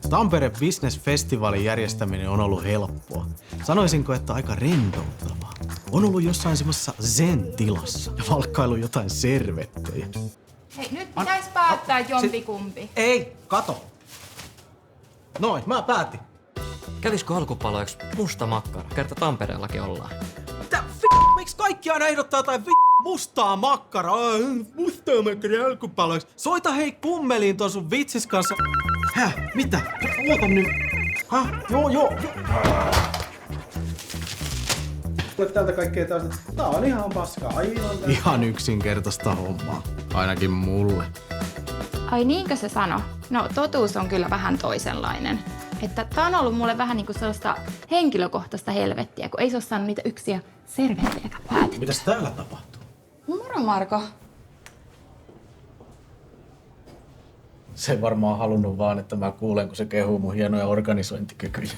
Tampere Business Festivalin järjestäminen on ollut helppoa. Sanoisinko, että aika rentouttavaa. On ollut jossain semmoisessa zen-tilassa ja valkkailu jotain servettejä. Hei, nyt pitäisi päättää jompikumpi. Ei, kato. Noin, mä päätin. Kävisikö alkupaloiksi musta makkara? Kerta Tampereellakin ollaan. Miksi kaikki aina ehdottaa jotain mustaa makkaraa? Mustaa makkaraa alkupaloiksi. Soita hei kummeliin ton sun vitsis kanssa. Häh? Mitä? Oota nyt. Joo. Täältä kaikkea tästä. Tää on ihan paskaa. Aivan. Ihan yksinkertaista hommaa. Ainakin mulle. Ai niinkö se sano? No totuus on kyllä vähän toisenlainen. Että tää on ollut mulle vähän niinku sellaista henkilökohtaista helvettiä, kun ei se ole saanut niitä yksiä servettejä päätettyä. Mitäs täällä tapahtuu? Moro Marko. Se varmaan halunnut vaan, että mä kuulen, kun se kehuu mun hienoja organisointikykyjä.